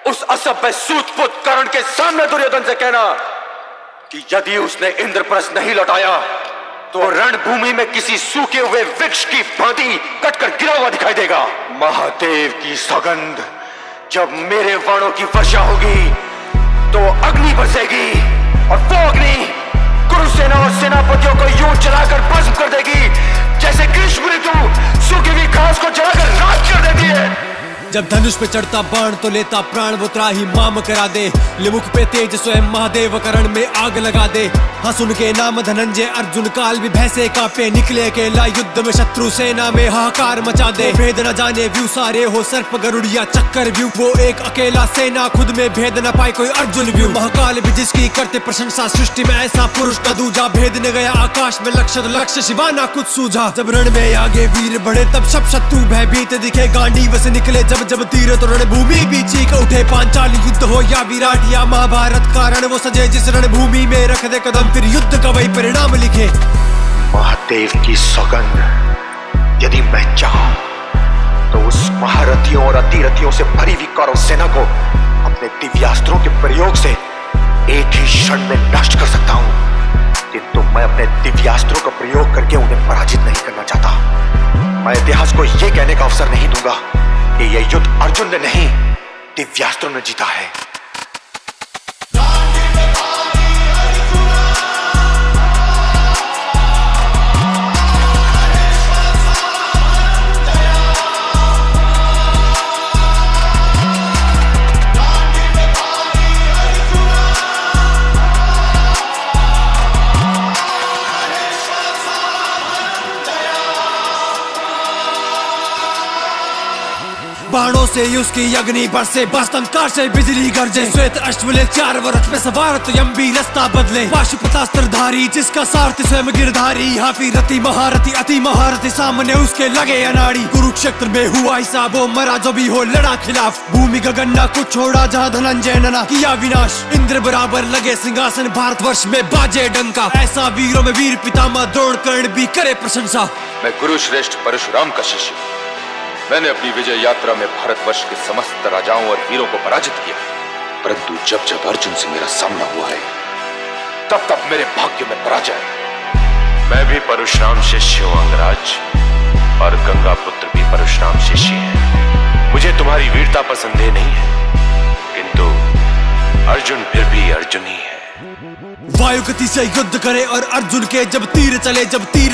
उस असभ्य सूतपुत कर्ण के सामने दुर्योधन से कहना कि यदि उसने इंद्रप्रस्थ नहीं लौटाया तो रणभूमि में किसी सूखे हुए वृक्ष की भांति कटकर गिरा हुआ दिखाई देगा। महादेव की सौगंध, जब मेरे वाणों की वर्षा होगी तो अग्नि बरसेगी और वो अग्नि कुरुसेना और सेनापतियों को यूं जलाकर भस्म कर देगी जैसे ग्रीष्म ऋतु सूखी हुई घास को जलाकर राख कर देती है। जब धनुष पे चढ़ता बाण तो लेता प्राण वो त्राही माम करा दे, लिमुख पे तेज स्वयं महादेव करण में आग लगा दे। हाँ सुन के नाम धनंजय अर्जुन काल भी भैसे कांपे, निकले अकेला युद्ध में शत्रु सेना में हाहाकार मचा दे। भेद न जाने व्यू सारे हो सर्प गरुड़िया चक्कर व्यू, वो एक अकेला सेना खुद में भेद न पाए कोई अर्जुन व्यू। महाकाल भी जिसकी करते प्रशंसा, सृष्टि में ऐसा पुरुष न दूजा। भेद न गया आकाश में लक्ष्य तो लक्ष्य शिवाना कुछ सूझा। जब रण में आगे वीर बढ़े तब सब शत्रु भयभीत दिखे, गांडीव से निकले जब तीर तो रणभूमि भी चीख उठे। पांचाली युद्ध हो या विराट या महाभारत का रण वो सजे जिस रणभूमि में रख दे कदम, फिर युद्ध का वही परिणाम लिखे। महादेव की सौगंध, यदि मैं चाहूं तो उस महारथियों और अतिरथियों से भरी हुई कौरव सेना को अपने दिव्यास्त्रों के प्रयोग से एक ही क्षण में नष्ट कर सकता हूं, किंतु मैं अपने दिव्यास्त्रों का प्रयोग करके उन्हें पराजित नहीं करना चाहता। मैं इतिहास को यह कहने का अवसर नहीं दूंगा कि यह युद्ध अर्जुन ने नहीं दिव्यास्त्रों ने जीता है। बाणों से उसकी अग्नि बरसे, बस्तंकार से बिजली गरजे। श्वेत अश्वले चार वरथ में सवार तो यम्बी रास्ता बदले। पाशुपतास्त्रधारी जिसका सारथी स्वयं गिरधारी, हाफी रति महारथी अति महारथी सामने उसके लगे अनाड़ी। कुरुक्षेत्र में हुआ ऐसा वो मरा जो भी हो लड़ा खिलाफ, भूमि गगन ना कुछ छोड़ा जहाँ धनंजय ने ना किया विनाश। इंद्र बराबर लगे सिंहासन भारतवर्ष में बाजे डंका, ऐसा वीरों में वीर पितामह द्रोण कर्ण भी करे प्रशंसा। मैं गुरु श्रेष्ठ परशुराम का शिष्य, मैंने अपनी विजय यात्रा में भारतवर्ष के समस्त राजाओं और वीरों को पराजित किया, परंतु जब जब अर्जुन से मेरा सामना हुआ है तब तब मेरे भाग्य में पराजय। मैं भी परशुराम शिष्य हूं अंगराज, और गंगा पुत्र भी परशुराम शिष्य है। मुझे तुम्हारी वीरता पर संदेह नहीं है, किंतु अर्जुन फिर भी अर्जुन ही है। वायु गति से युद्ध करे और अर्जुन के जब तीर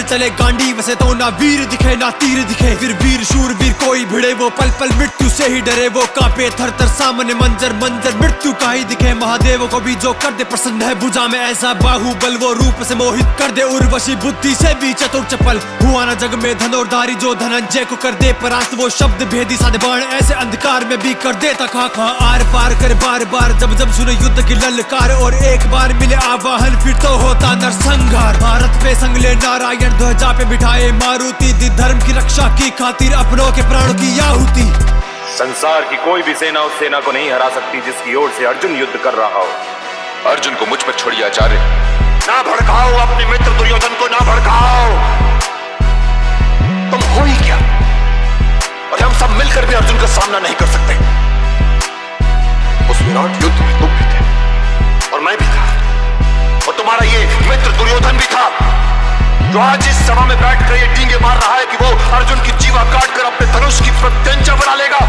चले गांडीव से तो ना वीर दिखे ना तीर दिखे। फिर वीर शूर वीर कोई भिड़े, वो पल पल मृत्यु से ही डरे। वो कांपे थर थर सामने मंजर मृत्यु का ही दिखे। महादेव को भी जो कर दे प्रसन्न है, भुजा में ऐसा बाहुबल वो रूप से मोहित कर दे। उर्वशी बुद्धि से भी चतुर चपल, हुआ ना जग में धनुर्धारी जो धनंजय को कर दे परास्त। वो शब्द भेदी साधे बाण ऐसे अंधकार में भी कर देता खा आर पार कर बार बार। जब सुने युद्ध की ललकार और एक बार मिले आवाहन, फिर तो होता नरसंहार। भारत पे संगले नारायण ध्वजा पे बिठाए मारुति, दी धर्म की रक्षा की खातिर अपनों के प्राणों की आहुति। संसार की कोई भी सेना उस सेना को नहीं हरा सकती जिसकी ओर से अर्जुन युद्ध कर रहा हो। अर्जुन को मुझ पर छोड़िए आचार्य। ना भड़काओ अपने मित्र दुर्योधन को, ना भड़काओ। तुम हो ही क्या, और हम सब मिलकर भी अर्जुन का सामना नहीं कर सकते। उस विराट युद्ध में तुम भी थे और मैं भी था, और तुम्हारा ये मित्र दुर्योधन भी था, जो आज इस सभा में बैठकर ये डींगे मार रहा है कि वो अर्जुन की जीवा काटकर अपने धनुष की प्रत्यंचा बना लेगा।